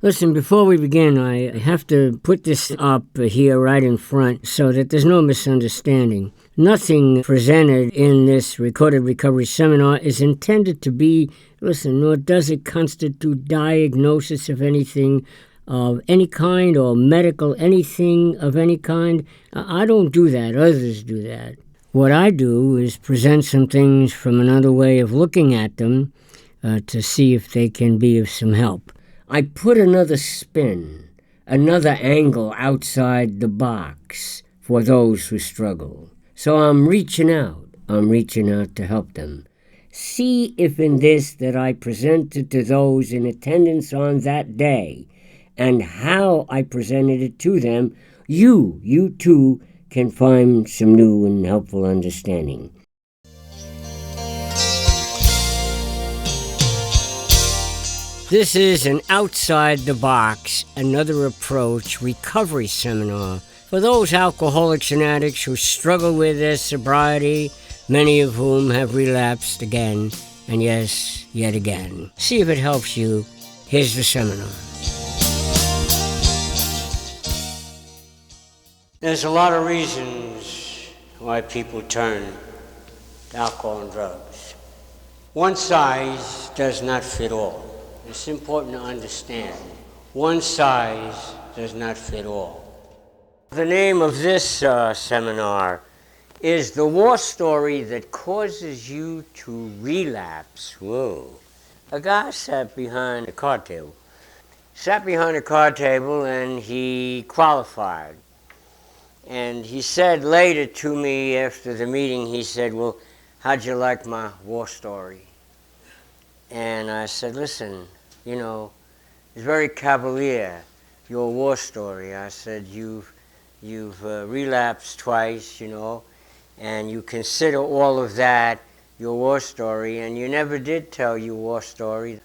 Listen, before we begin, I have to put this up here right in front so that there's no misunderstanding. Nothing presented in this recorded recovery seminar is intended to be, listen, nor does it constitute diagnosis of anything of any kind or medical anything of any kind. I don't do that. Others do that. What I do is present some things from another way of looking at them to see if they can be of some help. I put another spin, another angle outside the box for those who struggle. So I'm reaching out. I'm reaching out to help them. See if in this that I presented to those in attendance on that day and how I presented it to them, you too, can find some new and helpful understanding. This is an outside-the-box, another approach recovery seminar for those alcoholics and addicts who struggle with their sobriety, many of whom have relapsed again, and yes, yet again. See if it helps you. Here's the seminar. There's a lot of reasons why people turn to alcohol and drugs. One size does not fit all. It's important to understand. One size does not fit all. The name of this seminar is The War Story That Causes You to Relapse. Whoa. A guy sat behind a card table. And he qualified. And he said later to me after the meeting, he said, well, how'd you like my war story? And I said, listen, you know, it's very cavalier, your war story. I said, you've relapsed twice, you know, and you consider all of that your war story, and you never did tell your war story.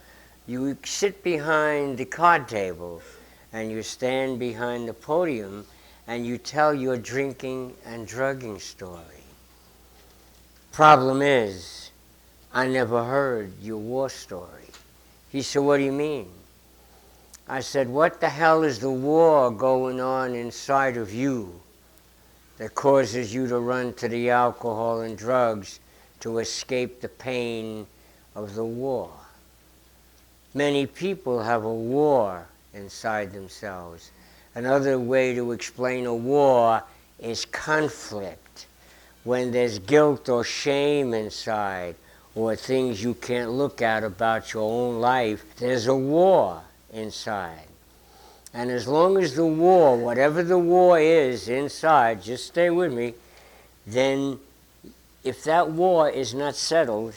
You sit behind the card table, and you stand behind the podium, and you tell your drinking and drugging story. Problem is, I never heard your war story. He said, what do you mean? I said, what the hell is the war going on inside of you that causes you to run to the alcohol and drugs to escape the pain of the war? Many people have a war inside themselves. Another way to explain a war is conflict. When there's guilt or shame inside, or things you can't look at about your own life, there's a war inside. And as long as the war, whatever the war is inside, just stay with me, then if that war is not settled,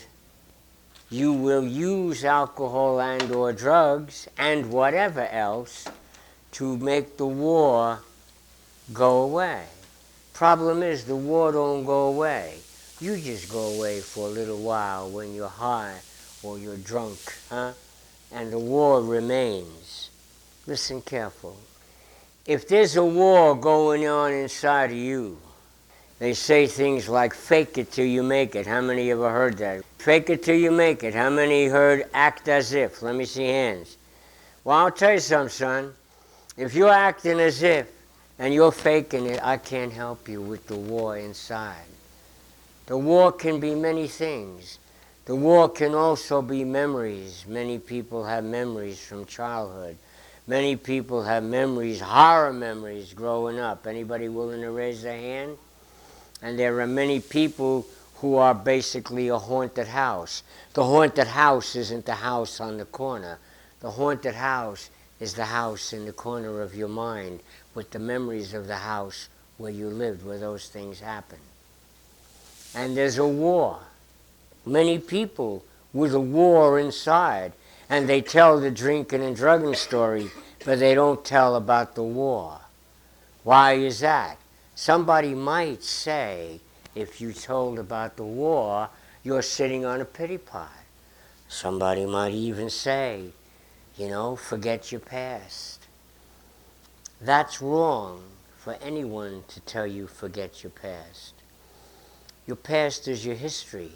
you will use alcohol and or drugs and whatever else to make the war go away. Problem is, the war don't go away. You just go away for a little while when you're high or you're drunk, huh? And the war remains. Listen careful. If there's a war going on inside of you, they say things like fake it till you make it. How many ever heard that? Fake it till you make it. How many heard act as if? Let me see hands. Well, I'll tell you something, son. If you're acting as if and you're faking it, I can't help you with the war inside. The war can be many things. The war can also be memories. Many people have memories from childhood. Many people have memories, horror memories, growing up. Anybody willing to raise their hand? And there are many people who are basically a haunted house. The haunted house isn't the house on the corner. The haunted house is the house in the corner of your mind with the memories of the house where you lived, where those things happened. And there's a war. Many people with a war inside, and they tell the drinking and drugging story, but they don't tell about the war. Why is that? Somebody might say, if you told about the war, you're sitting on a pity pot. Somebody might even say, you know, forget your past. That's wrong for anyone to tell you forget your past. Your past is your history.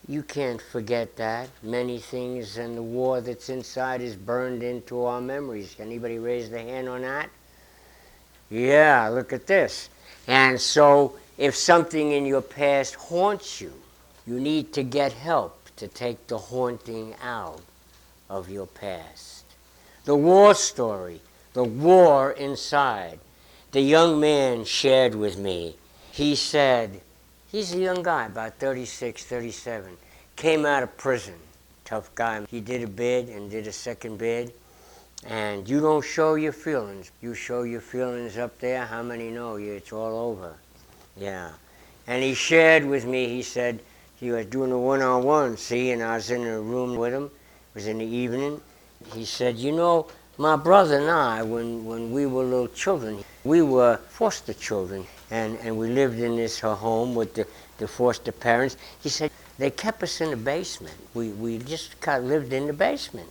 You can't forget that. Many things and the war that's inside is burned into our memories. Anybody raise their hand on that? Yeah, look at this. And so if something in your past haunts you, you need to get help to take the haunting out of your past. The war story, the war inside. The young man shared with me. He said, he's a young guy, about 36, 37, came out of prison. Tough guy. He did a bid and did a second bid. And you don't show your feelings. You show your feelings up there, how many know you? It's all over. Yeah. And he shared with me, he said, he was doing a one-on-one, see, and I was in a room with him. It was in the evening. He said, you know, my brother and I, when we were little children, we were foster children, and we lived in this home with the foster parents. He said, they kept us in the basement. We just kind of lived in the basement.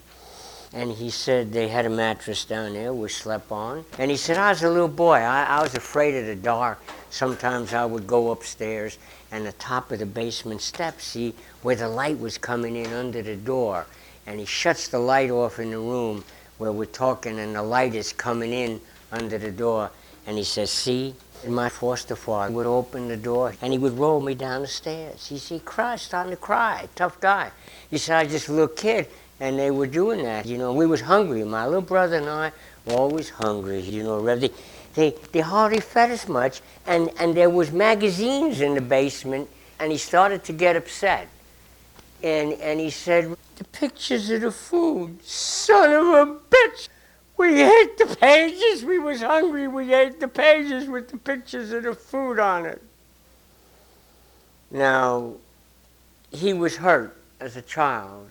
And he said they had a mattress down there we slept on. And he said, I was a little boy. I was afraid of the dark. Sometimes I would go upstairs and the top of the basement steps, see, where the light was coming in under the door. And he shuts the light off in the room where we're talking and the light is coming in under the door. And he says, see? And my foster father would open the door and he would roll me down the stairs. He cried, starting to cry, tough guy. He said, I was just a little kid. And they were doing that, you know. We was hungry. My little brother and I were always hungry, you know. They hardly fed us much, and there was magazines in the basement, and he started to get upset. And he said, the pictures of the food, son of a bitch. We ate the pages. We was hungry. We ate the pages with the pictures of the food on it. Now, he was hurt as a child.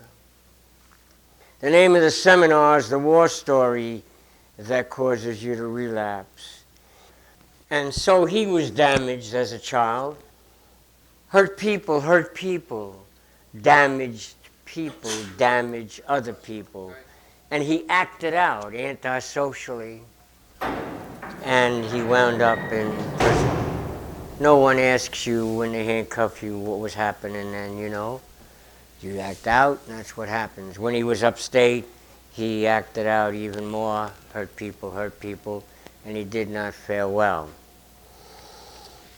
The name of the seminar is The War Story That Causes You to Relapse. And so he was damaged as a child. Hurt people, damaged people, damage other people. And he acted out antisocially. And he wound up in prison. No one asks you when they handcuff you what was happening then, you know. You act out, and that's what happens. When he was upstate, he acted out even more, hurt people, and he did not fare well.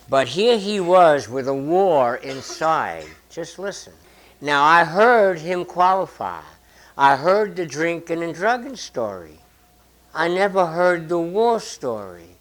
But here he was with a war inside. Just listen. Now, I heard him qualify. I heard the drinking and drugging story. I never heard the war story.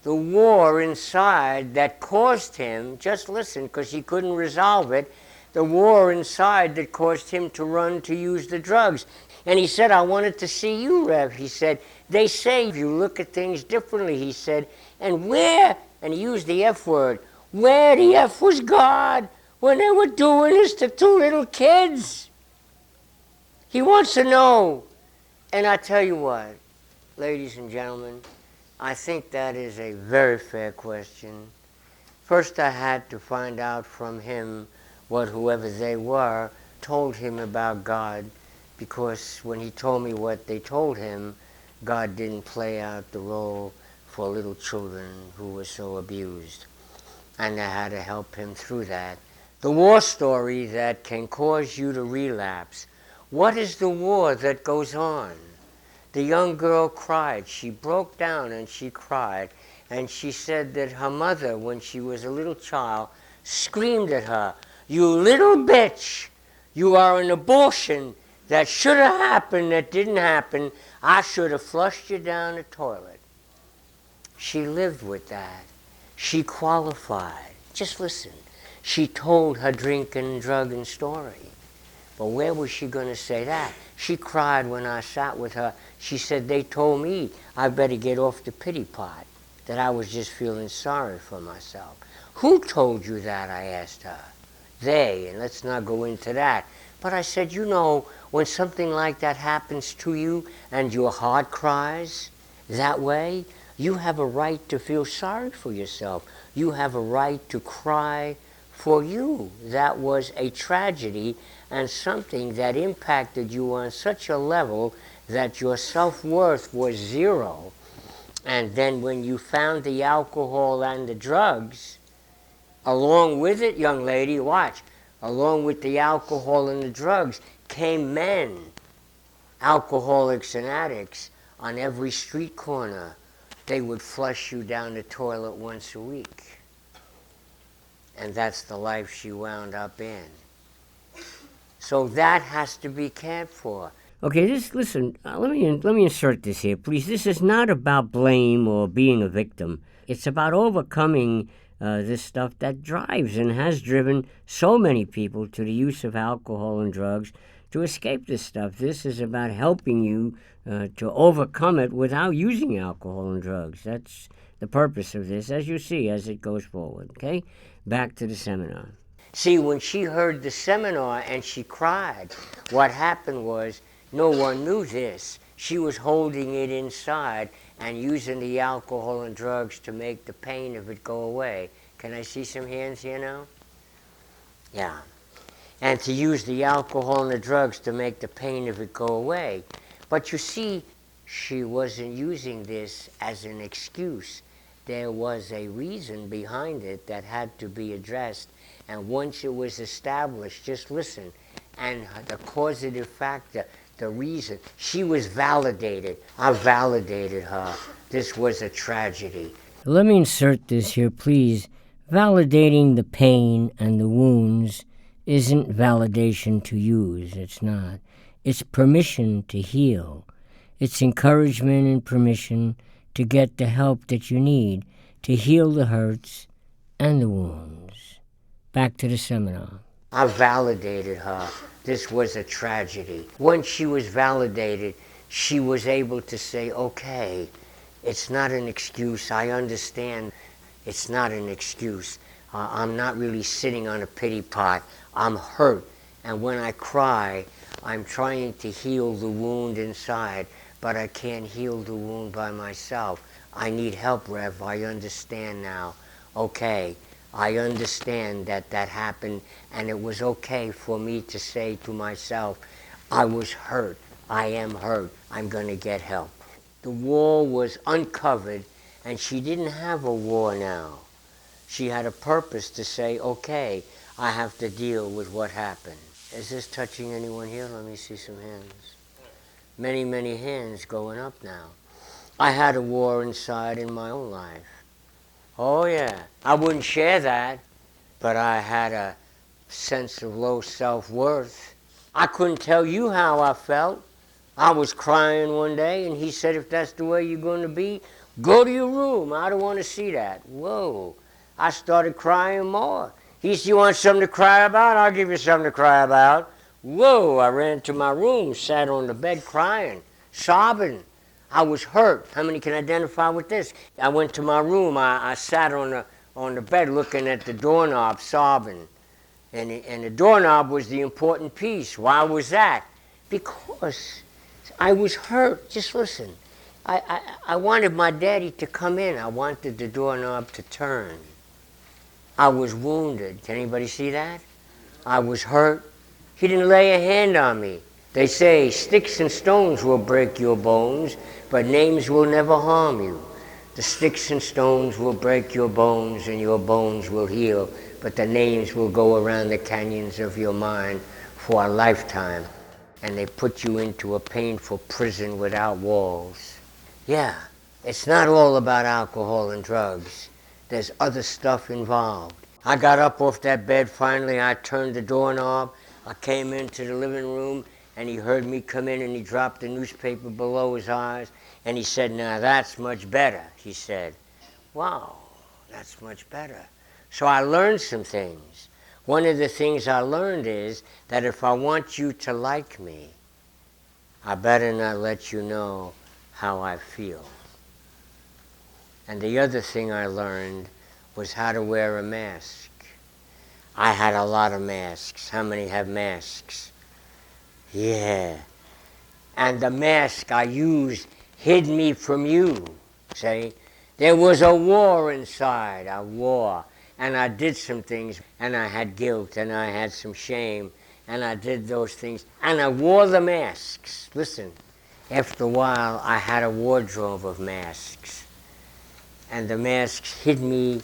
The war inside that caused him, just listen, because he couldn't resolve it, the war inside that caused him to run to use the drugs. And he said, I wanted to see you, Rev. He said, they say you look at things differently, he said. And where, and he used the F word, where the F was God when they were doing this to two little kids? He wants to know. And I tell you what, ladies and gentlemen, I think that is a very fair question. First, I had to find out from him what whoever they were told him about God, because when he told me what they told him, God didn't play out the role for little children who were so abused. And I had to help him through that. The war story that can cause you to relapse. What is the war that goes on? The young girl cried. She broke down and she cried. And she said that her mother, when she was a little child, screamed at her, you little bitch, you are an abortion that should have happened, that didn't happen. I should have flushed you down the toilet. She lived with that. She qualified. Just listen. She told her drinking and drugging story. But where was she going to say that? She cried when I sat with her. She said, they told me I better get off the pity pot, that I was just feeling sorry for myself. Who told you that, I asked her. They, and let's not go into that. But I said, you know, when something like that happens to you and your heart cries that way, you have a right to feel sorry for yourself. You have a right to cry for you. That was a tragedy and something that impacted you on such a level that your self-worth was zero. And then when you found the alcohol and the drugs, along with it, young lady, watch, Along with the alcohol and the drugs came men, alcoholics and addicts, on every street corner. They would flush you down the toilet once a week. And that's the life she wound up in. So that has to be cared for. Okay, listen, let me insert this here, please. This is not about blame or being a victim. It's about overcoming this stuff that drives and has driven so many people to the use of alcohol and drugs to escape this stuff. This is about helping you to overcome it without using alcohol and drugs. That's the purpose of this, as you see, as it goes forward, okay? Back to the seminar. See, when she heard the seminar and she cried, what happened was no one knew this. She was holding it inside and using the alcohol and drugs to make the pain of it go away. Can I see some hands here now? Yeah. And to use the alcohol and the drugs to make the pain of it go away. But you see, she wasn't using this as an excuse. There was a reason behind it that had to be addressed. And once it was established, just listen, and the causative factor, the reason, she was validated. I validated her. This was a tragedy. Let me insert this here, please. Validating the pain and the wounds isn't validation to use. It's not. It's permission to heal. It's encouragement and permission to get the help that you need to heal the hurts and the wounds. Back to the seminar. I validated her. This was a tragedy. Once she was validated, she was able to say, okay, it's not an excuse. I understand it's not an excuse. I'm not really sitting on a pity pot. I'm hurt. And when I cry, I'm trying to heal the wound inside, but I can't heal the wound by myself. I need help, Rev. I understand now. Okay, I understand that that happened, and it was okay for me to say to myself, I was hurt. I am hurt. I'm going to get help. The wall was uncovered, and she didn't have a war now. She had a purpose to say, okay, I have to deal with what happened. Is this touching anyone here? Let me see some hands. Many, many hands going up now. I had a war inside in my own life. Oh yeah, I wouldn't share that, but I had a sense of low self-worth. I couldn't tell you how I felt. I was crying one day, and he said, if that's the way you're going to be, go to your room. I don't want to see that. Whoa. I started crying more. He said, you want something to cry about? I'll give you something to cry about. Whoa, I ran to my room, sat on the bed crying, sobbing. I was hurt. How many can identify with this? I went to my room. I sat on the bed looking at the doorknob, sobbing. And the doorknob was the important piece. Why was that? Because I was hurt. Just listen. I wanted my daddy to come in. I wanted the doorknob to turn. I was wounded. Can anybody see that? I was hurt. He didn't lay a hand on me. They say sticks and stones will break your bones, but names will never harm you. The sticks and stones will break your bones and your bones will heal, but the names will go around the canyons of your mind for a lifetime. And they put you into a painful prison without walls. Yeah, it's not all about alcohol and drugs. There's other stuff involved. I got up off that bed finally. I turned the doorknob. I came into the living room, and he heard me come in, and he dropped the newspaper below his eyes, and he said, now that's much better, he said. Wow, that's much better. So I learned some things. One of the things I learned is that if I want you to like me, I better not let you know how I feel. And the other thing I learned was how to wear a mask. I had a lot of masks. How many have masks? Yeah. And the mask I used hid me from you, see? There was a war inside, a war. And I did some things, and I had guilt, and I had some shame, and I did those things. And I wore the masks. Listen, after a while, I had a wardrobe of masks. And the masks hid me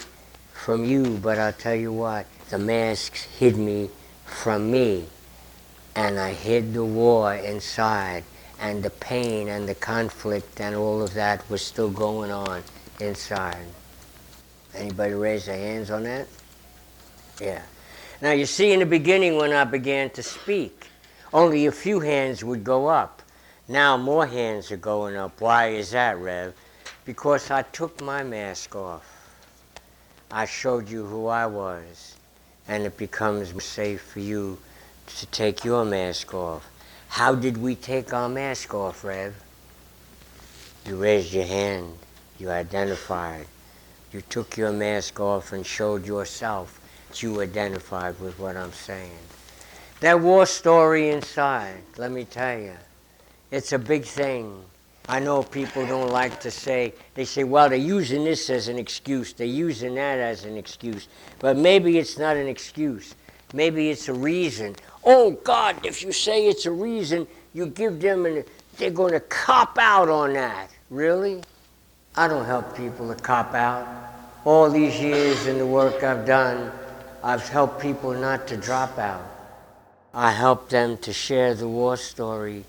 from you, but I'll tell you what, the masks hid me from me, and I hid the war inside, and the pain and the conflict and all of that was still going on inside. Anybody raise their hands on that? Yeah. Now you see, in the beginning when I began to speak, only a few hands would go up. Now more hands are going up. Why is that, Rev? Because I took my mask off. I showed you who I was, and it becomes safe for you to take your mask off. How did we take our mask off, Rev? You raised your hand. You identified. You took your mask off and showed yourself that you identified with what I'm saying. That war story inside, let me tell you, it's a big thing. I know people don't like to say, they say, well, they're using this as an excuse, they're using that as an excuse. But maybe it's not an excuse. Maybe it's a reason. Oh, God, if you say it's a reason, you give them, and they're going to cop out on that. Really? I don't help people to cop out. All these years in the work I've done, I've helped people not to drop out. I helped them to share the war story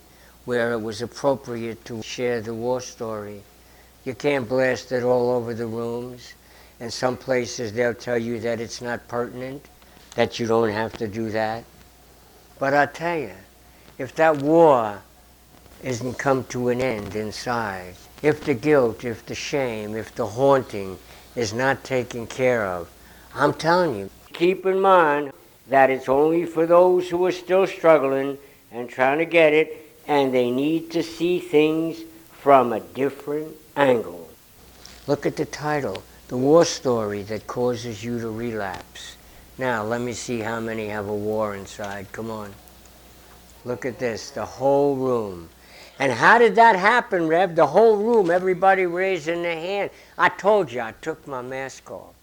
where it was appropriate to share the war story. You can't blast it all over the rooms. In some places they'll tell you that it's not pertinent, that you don't have to do that. But I tell you, if that war isn't come to an end inside, if the guilt, if the shame, if the haunting is not taken care of, I'm telling you, keep in mind that it's only for those who are still struggling and trying to get it, and they need to see things from a different angle. Look at the title, The War Story That Causes You to Relapse. Now, let me see how many have a war inside. Come on. Look at this, the whole room. And how did that happen, Rev? The whole room, everybody raising their hand. I told you, I took my mask off.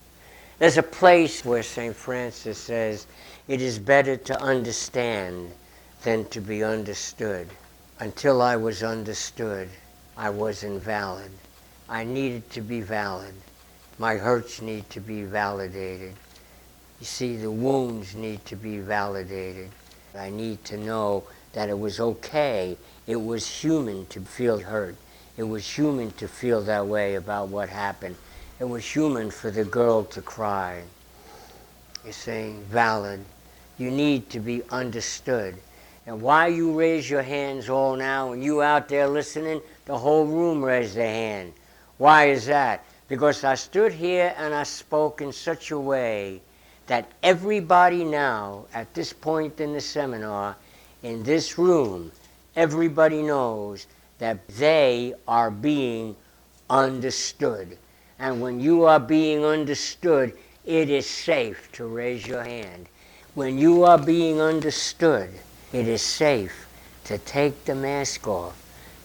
There's a place where St. Francis says, it is better to understand than to be understood. Until I was understood, I wasn't valid. I needed to be valid. My hurts need to be validated. You see, the wounds need to be validated. I need to know that it was okay. It was human to feel hurt. It was human to feel that way about what happened. It was human for the girl to cry. You're saying valid. You need to be understood. And why you raise your hands all now, and you out there listening, the whole room raised their hand. Why is that? Because I stood here and I spoke in such a way that everybody now, at this point in the seminar, in this room, everybody knows that they are being understood. And when you are being understood, it is safe to raise your hand. When you are being understood, it is safe to take the mask off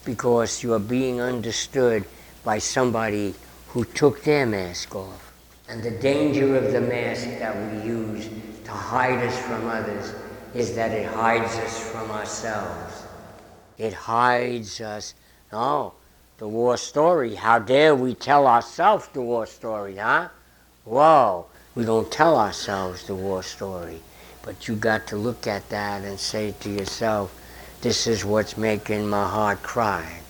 because you are being understood by somebody who took their mask off. And the danger of the mask that we use to hide us from others is that it hides us from ourselves. It hides us. No, the war story. How dare we tell ourselves the war story, huh? Whoa, we don't tell ourselves the war story. But you got to look at that and say to yourself, this is what's making my heart cry.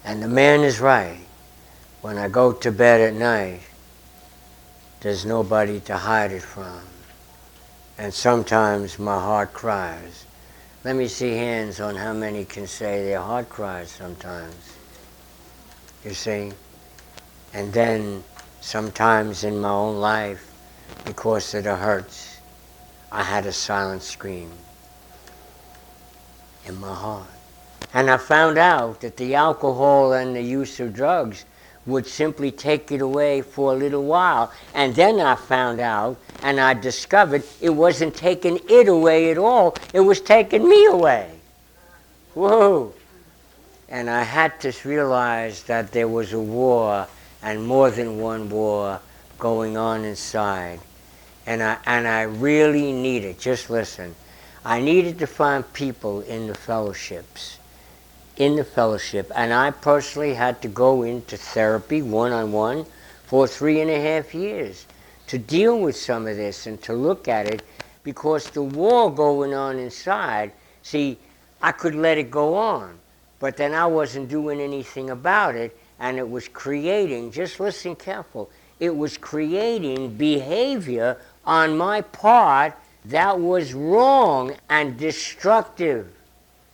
And the man is right. When I go to bed at night, there's nobody to hide it from. And sometimes my heart cries. Let me see hands on how many can say their heart cries sometimes. You see? And then sometimes in my own life, because of the hurts, I had a silent scream in my heart. And I found out that the alcohol and the use of drugs would simply take it away for a little while. And then I found out and I discovered it wasn't taking it away at all. It was taking me away. Whoa. And I had to realize that there was a war, and more than one war, going on inside. And I really needed, just listen, I needed to find people in the fellowships. And I personally had to go into therapy one-on-one for 3.5 years to deal with some of this and to look at it, because the war going on inside, see, I could let it go on, but then I wasn't doing anything about it, and it was creating, just listen careful, it was creating behavior on my part that was wrong and destructive.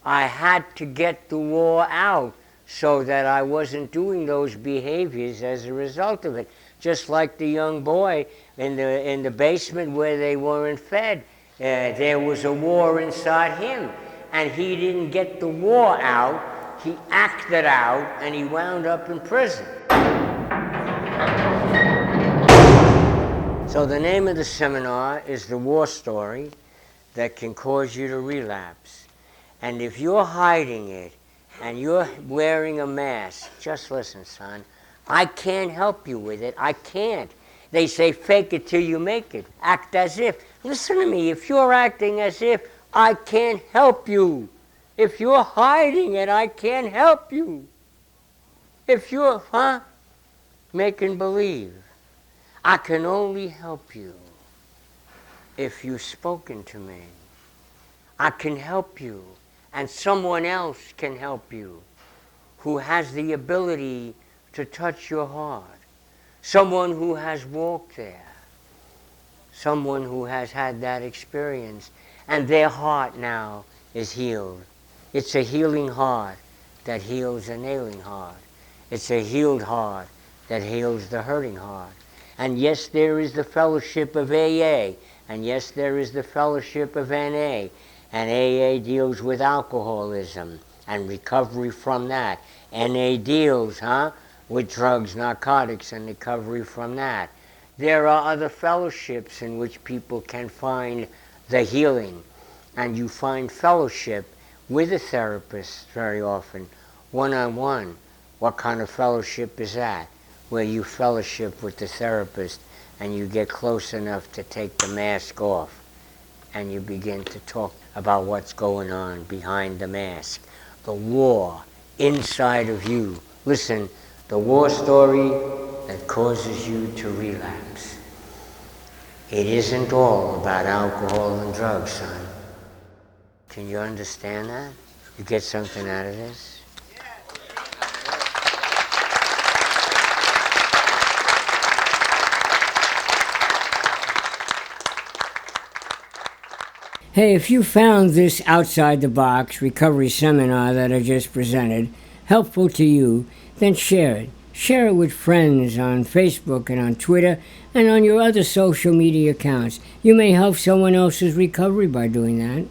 I had to get the war out so that I wasn't doing those behaviors as a result of it. Just like the young boy in the basement where they weren't fed. There was a war inside him, and he didn't get the war out. He acted out, and he wound up in prison. So the name of the seminar is The War Story That Can Cause You to Relapse. And if you're hiding it and you're wearing a mask, just listen, son, I can't help you with it. I can't. They say fake it till you make it. Act as if. Listen to me. If you're acting as if, I can't help you. If you're hiding it, I can't help you. If you're, making believe, I can only help you if you've spoken to me. I can help you, and someone else can help you who has the ability to touch your heart. Someone who has walked there. Someone who has had that experience, and their heart now is healed. It's a healing heart that heals an ailing heart. It's a healed heart that heals the hurting heart. And yes, there is the fellowship of AA, and yes, there is the fellowship of NA, and AA deals with alcoholism and recovery from that. NA deals, with drugs, narcotics, and recovery from that. There are other fellowships in which people can find the healing, and you find fellowship with a therapist very often, one-on-one. What kind of fellowship is that? Where you fellowship with the therapist and you get close enough to take the mask off and you begin to talk about what's going on behind the mask. The war inside of you. Listen, the war story that causes you to relapse. It isn't all about alcohol and drugs, son. Can you understand that? You get something out of this? Hey, if you found this outside-the-box recovery seminar that I just presented helpful to you, then share it. Share it with friends on Facebook and on Twitter and on your other social media accounts. You may help someone else's recovery by doing that.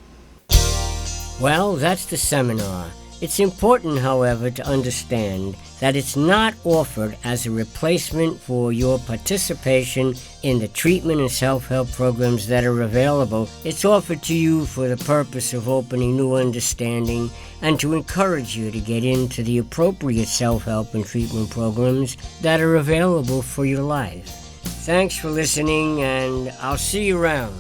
Well, that's the seminar. It's important, however, to understand that it's not offered as a replacement for your participation in the treatment and self-help programs that are available. It's offered to you for the purpose of opening new understanding and to encourage you to get into the appropriate self-help and treatment programs that are available for your life. Thanks for listening, and I'll see you around.